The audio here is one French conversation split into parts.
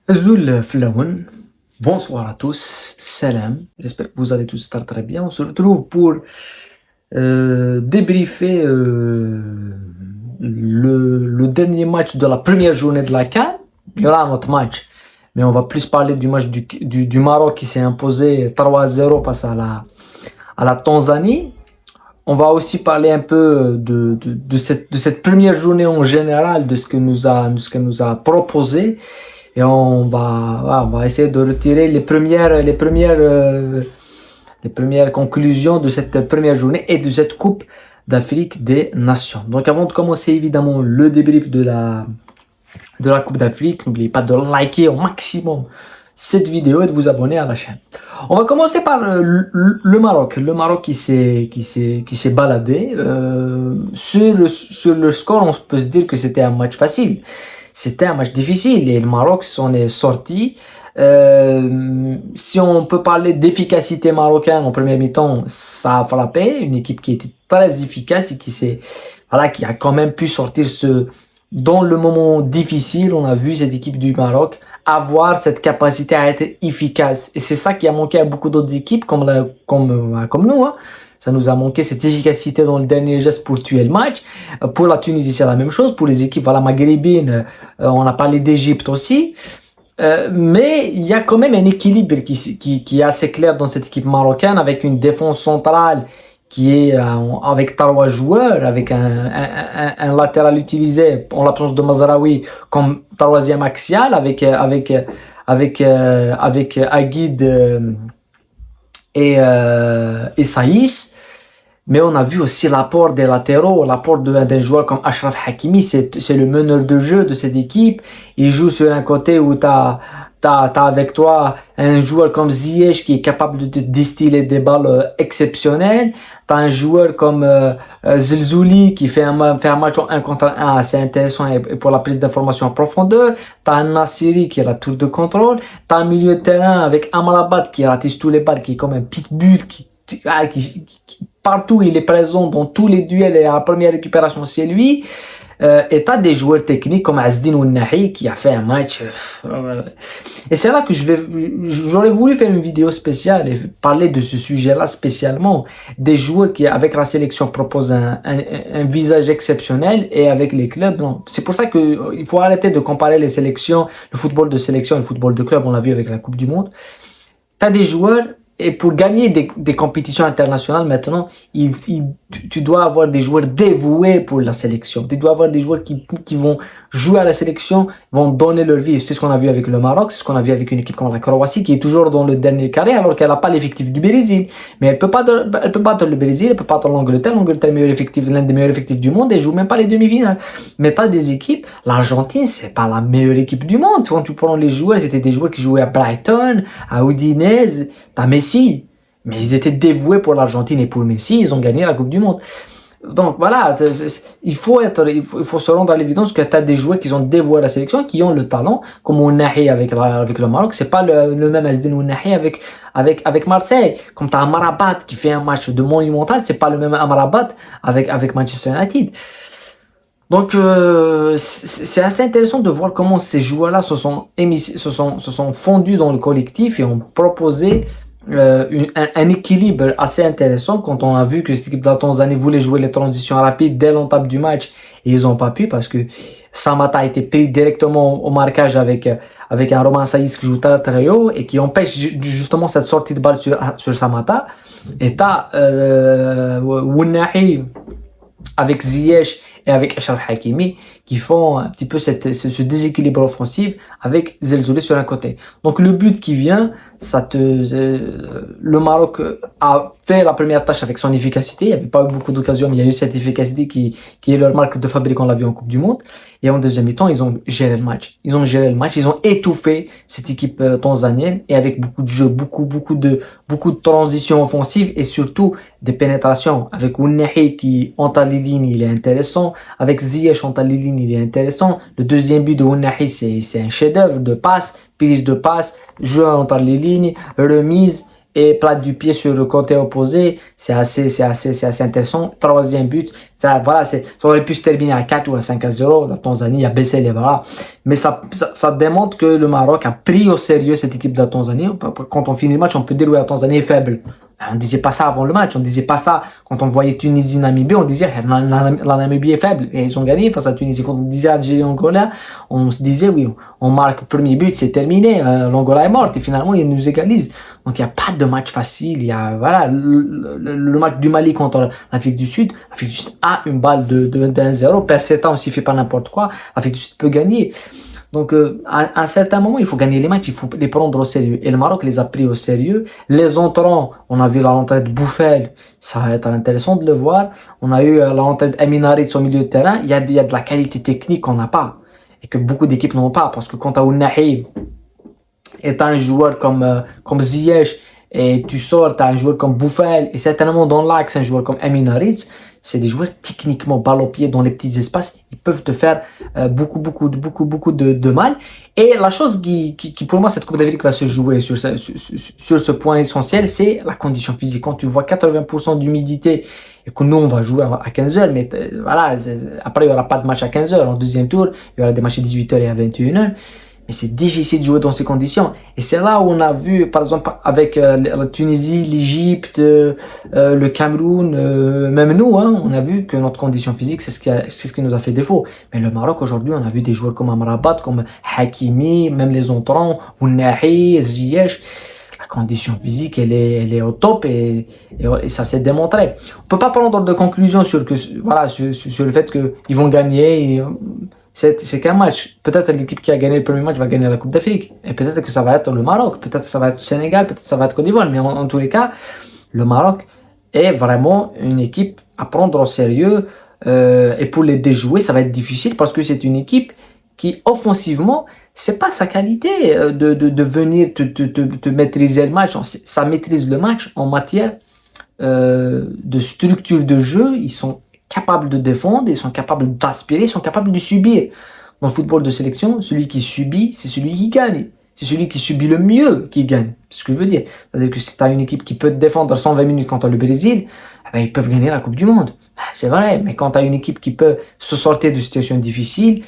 Azul Flaoun, bonsoir à tous, salam, j'espère que vous allez tous estar très bien. On se retrouve pour débriefer le dernier match de la première journée de la CAN. Il y aura un autre match, mais on va plus parler du match du Maroc qui s'est imposé 3-0 face à la Tanzanie. On va aussi parler un peu de cette première journée en général, de ce que nous a proposé. Et on va essayer de retirer les premières conclusions de cette première journée et de cette Coupe d'Afrique des Nations. Donc avant de commencer évidemment le débrief de la Coupe d'Afrique, n'oubliez pas de liker au maximum cette vidéo et de vous abonner à la chaîne. On va commencer par le Maroc. Le Maroc qui s'est baladé. Sur le score, on peut se dire que c'était un match facile. C'était un match difficile et le Maroc s'en est sorti. Si on peut parler d'efficacité marocaine en première mi-temps, ça a frappé. Une équipe qui était très efficace et qui a quand même pu sortir dans le moment difficile. On a vu cette équipe du Maroc avoir cette capacité à être efficace. Et c'est ça qui a manqué à beaucoup d'autres équipes comme nous, hein. Ça nous a manqué cette efficacité dans le dernier geste pour tuer le match. Pour la Tunisie, c'est la même chose. Pour les équipes maghrébines, on a parlé d'Égypte aussi. Mais il y a quand même un équilibre qui est assez clair dans cette équipe marocaine avec une défense centrale qui est avec trois joueurs, avec un latéral utilisé en l'absence de Mazraoui comme troisième axial, avec Aguid et Saïs. Mais on a vu aussi l'apport des latéraux, l'apport d'un joueur comme Achraf Hakimi, c'est le meneur de jeu de cette équipe. Il joue sur un côté où t'as avec toi un joueur comme Ziyech qui est capable de te distiller des balles exceptionnelles. T'as un joueur comme Zelzouli qui fait un match en 1 contre 1 assez intéressant et pour la prise d'information en profondeur. T'as un Nassiri qui a la tour de contrôle. T'as un milieu de terrain avec Amrabat qui ratisse tous les balles, qui est comme un pitbull partout il est présent dans tous les duels et à la première récupération c'est lui. Et t'as des joueurs techniques comme Azdine Ounahi qui a fait un match. Et c'est là que j'aurais voulu faire une vidéo spéciale et parler de ce sujet-là spécialement. Des joueurs qui, avec la sélection, proposent un visage exceptionnel et avec les clubs, non. C'est pour ça qu'il faut arrêter de comparer les sélections, le football de sélection et le football de club. On l'a vu avec la Coupe du Monde. T'as des joueurs. Et pour gagner des compétitions internationales maintenant, tu dois avoir des joueurs dévoués pour la sélection. Tu dois avoir des joueurs qui vont jouer à la sélection, vont donner leur vie. C'est ce qu'on a vu avec le Maroc, c'est ce qu'on a vu avec une équipe comme la Croatie qui est toujours dans le dernier carré alors qu'elle n'a pas l'effectif du Brésil. Mais elle peut battre le Brésil, elle peut battre l'Angleterre. L'Angleterre est l'un des meilleurs effectifs du monde et joue même pas les demi-finales. Mais t'as des équipes, l'Argentine c'est pas la meilleure équipe du monde. Quand tu prends les joueurs, c'était des joueurs qui jouaient à Brighton, à Udinese, t'as Messi, mais ils étaient dévoués pour l'Argentine et pour Messi, ils ont gagné la Coupe du Monde. Donc voilà, il faut se rendre à l'évidence que tu as des joueurs qui ont dévoué à la sélection, qui ont le talent, comme Ounahi avec le Maroc, c'est pas le même Azdine Ounahi avec Marseille. Comme tu as Amrabat qui fait un match de monumental, c'est pas le même Amrabat avec Manchester United. Donc c'est assez intéressant de voir comment ces joueurs-là se sont fondus dans le collectif et ont proposé un équilibre assez intéressant quand on a vu que cette équipe de la Tanzanie voulait jouer les transitions rapides dès l'entame du match et ils n'ont pas pu parce que Samata a été pris directement au marquage avec un Romain Saïs qui joue très très haut et qui empêche justement cette sortie de balle sur Samata. Et t'as Ounahi avec Ziyech et avec Achraf Hakimi qui font un petit peu ce déséquilibre offensif avec Zelzouli sur un côté. Donc le but qui vient, le Maroc a fait la première tâche avec son efficacité. Il n'y avait pas eu beaucoup d'occasions, mais il y a eu cette efficacité qui est leur marque de fabrique, on l'a vu en Coupe du Monde. Et en deuxième mi-temps, ils ont géré le match. Ils ont étouffé cette équipe tanzanienne et avec beaucoup de jeux, beaucoup de transitions offensives et surtout des pénétrations. Avec Ounahi qui entre les lignes, il est intéressant. Avec Ziyech entre les lignes, il est intéressant. Le deuxième but de Ounahi, c'est un chef-d'œuvre de passe, pige de passe, jeu entre les lignes, remise et plate du pied sur le côté opposé. C'est assez intéressant. Troisième but, ça, voilà, ça aurait pu se terminer à 4 ou à 5-0. La Tanzanie a baissé les bras. Mais ça démontre que le Maroc a pris au sérieux cette équipe de la Tanzanie. Quand on finit le match, on peut dire que la Tanzanie est faible. On disait pas ça avant le match, on disait pas ça quand on voyait Tunisie-Namibie, on disait la Namibie est faible et ils ont gagné face à Tunisie. Quand on disait Algérie-Angola, on se disait oui, on marque le premier but, c'est terminé, l'Angola est morte et finalement ils nous égalisent. Donc il n'y a pas de match facile, il y a voilà le match du Mali contre l'Afrique du Sud a une balle de 1-0, Perseta aussi fait pas n'importe quoi, l'Afrique du Sud peut gagner. Donc, à un certain moment, il faut gagner les matchs, il faut les prendre au sérieux. Et le Maroc les a pris au sérieux. Les entrants, on a vu la rentrée de Bouffel, ça va être intéressant de le voir. On a eu la rentrée d'Amin Harit au milieu de terrain. Il y a de la qualité technique qu'on n'a pas. Et que beaucoup d'équipes n'ont pas. Parce que quand tu as Ounahi et tu as un joueur comme Ziyech, et tu sors, tu as un joueur comme Bouffel, et certainement dans l'axe, un joueur comme Amin Harit, c'est des joueurs techniquement balle au pied dans les petits espaces, ils peuvent te faire beaucoup de mal. Et la chose qui pour moi cette Coupe d'Afrique va se jouer sur ce point essentiel, c'est la condition physique. Quand tu vois 80% d'humidité et que nous on va jouer à 15h, mais voilà, après il n'y aura pas de match à 15h, en deuxième tour il y aura des matchs à 18h et à 21h. Mais c'est difficile de jouer dans ces conditions. Et c'est là où on a vu, par exemple, avec la Tunisie, l'Égypte, le Cameroun, même nous, hein, on a vu que notre condition physique, c'est ce qui nous a fait défaut. Mais le Maroc, aujourd'hui, on a vu des joueurs comme Amrabat, comme Hakimi, même les entrants, Ounahi, Ziyech. La condition physique, elle est au top et ça s'est démontré. On peut pas prendre de conclusion sur le fait qu'ils vont gagner. C'est qu'un match. Peut-être l'équipe qui a gagné le premier match va gagner la Coupe d'Afrique. Et peut-être que ça va être le Maroc. Peut-être que ça va être le Sénégal. Peut-être que ça va être Côte d'Ivoire. Mais en tous les cas, le Maroc est vraiment une équipe à prendre au sérieux. Et pour les déjouer, ça va être difficile parce que c'est une équipe qui, offensivement, c'est pas sa qualité de venir te maîtriser le match. Ça maîtrise le match en matière de structure de jeu. Ils sont capables de défendre, ils sont capables d'aspirer, ils sont capables de subir. Dans le football de sélection, celui qui subit, c'est celui qui gagne. C'est celui qui subit le mieux qui gagne. C'est ce que je veux dire. C'est-à-dire que si tu as une équipe qui peut te défendre 120 minutes contre le Brésil, eh ben, ils peuvent gagner la Coupe du Monde. C'est vrai, mais quand tu as une équipe qui peut se sortir de situations difficiles,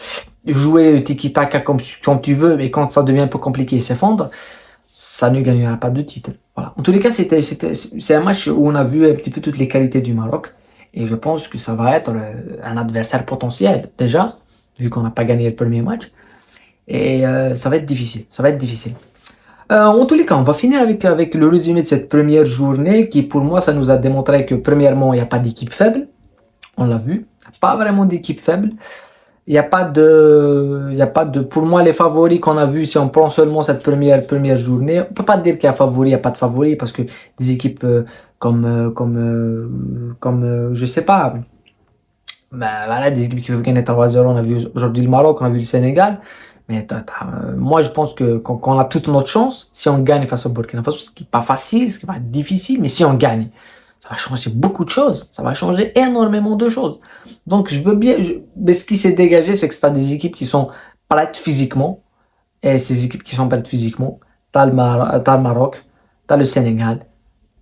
jouer tiki-taka comme tu veux, mais quand ça devient un peu compliqué, s'effondre, ça ne gagnera pas de titre. Voilà. En tous les cas, c'est un match où on a vu un petit peu toutes les qualités du Maroc. Et je pense que ça va être un adversaire potentiel, déjà, vu qu'on n'a pas gagné le premier match. Et ça va être difficile. Ça va être difficile. En tous les cas, on va finir avec le résumé de cette première journée qui, pour moi, ça nous a démontré que, premièrement, il n'y a pas d'équipe faible. On l'a vu. Il n'y a pas vraiment d'équipe faible. Il n'y a pas de. Pour moi, les favoris qu'on a vus, si on prend seulement cette première journée, on ne peut pas dire qu'il y a favori, il n'y a pas de favori, parce que des équipes je sais pas, ben, voilà, des équipes qui peuvent gagner 3-0, on a vu aujourd'hui le Maroc, on a vu le Sénégal. Mais moi, je pense que qu'on a toute notre chance si on gagne face au Burkina Faso, ce qui n'est pas facile, ce qui va être difficile, mais si on gagne, ça va changer beaucoup de choses. Ça va changer énormément de choses. Donc, je veux bien. Mais ce qui s'est dégagé, c'est que tu as des équipes qui sont prêtes physiquement. Et ces équipes qui sont prêtes physiquement, tu as le Maroc, tu as le Sénégal,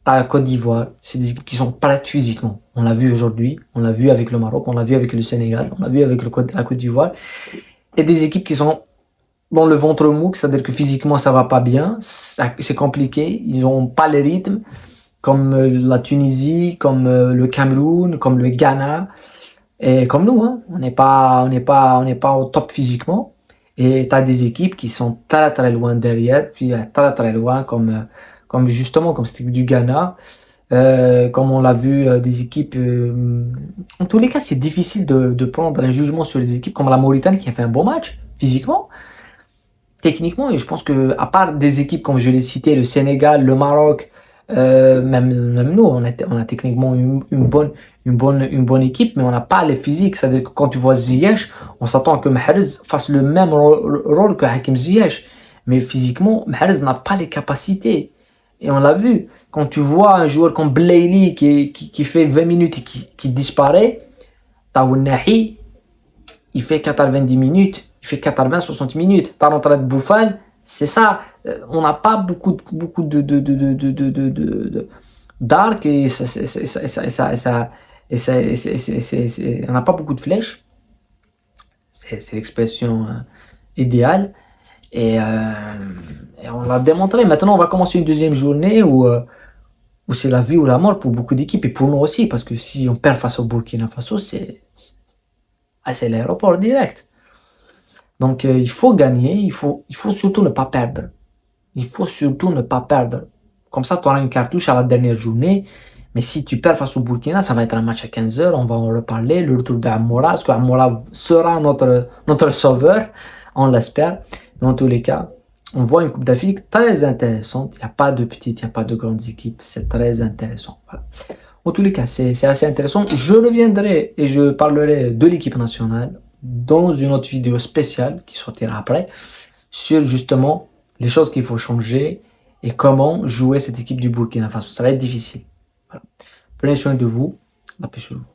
tu as la Côte d'Ivoire. C'est des équipes qui sont prêtes physiquement. On l'a vu aujourd'hui, on l'a vu avec le Maroc, on l'a vu avec le Sénégal, on l'a vu avec la Côte d'Ivoire. Et des équipes qui sont dans le ventre mou, c'est-à-dire que physiquement ça va pas bien, c'est compliqué, ils n'ont pas le rythme, comme la Tunisie, comme le Cameroun, comme le Ghana, et comme nous, hein. On n'est pas au top physiquement, et tu as des équipes qui sont très très loin derrière, puis très très loin, comme justement comme cette équipe du Ghana, comme on l'a vu, des équipes. En tous les cas, c'est difficile de prendre un jugement sur les équipes comme la Mauritanie qui a fait un bon match physiquement. Techniquement, et je pense que à part des équipes comme je l'ai cité, le Sénégal, le Maroc, même nous, on a techniquement une bonne équipe, mais on n'a pas les physiques. C'est-à-dire que quand tu vois Ziyech, on s'attend que Mahrez fasse le même rôle que Hakim Ziyech, mais physiquement, Mahrez n'a pas les capacités. Et on l'a vu. Quand tu vois un joueur comme Blaili qui fait 20 minutes et qui disparaît, Taounahi, il fait 90 minutes. Il fait 80-60 minutes. T'as rentré de Bouffal, C'est ça, on n'a pas beaucoup d'arc et on n'a pas beaucoup de flèches. C'est l'expression idéale. Et, et on l'a démontré. Maintenant, on va commencer une deuxième journée où c'est la vie ou la mort pour beaucoup d'équipes et pour nous aussi. Parce que si on perd face au Burkina Faso, c'est l'aéroport direct. Donc, il faut gagner. Il faut surtout ne pas perdre. Il faut surtout ne pas perdre. Comme ça, tu auras une cartouche à la dernière journée. Mais si tu perds face au Burkina, ça va être un match à 15h. On va en reparler. Le retour d'Amoura. Est-ce qu'Amoura sera notre sauveur? On l'espère. Mais en tous les cas, on voit une Coupe d'Afrique très intéressante. Il n'y a pas de petites, il n'y a pas de grandes équipes. C'est très intéressant. Voilà. En tous les cas, c'est assez intéressant. Je reviendrai et je parlerai de l'équipe nationale dans une autre vidéo spéciale qui sortira après sur justement les choses qu'il faut changer et comment jouer cette équipe du Burkina Faso. Ça va être difficile. Voilà. Prenez soin de vous. La paix sur vous.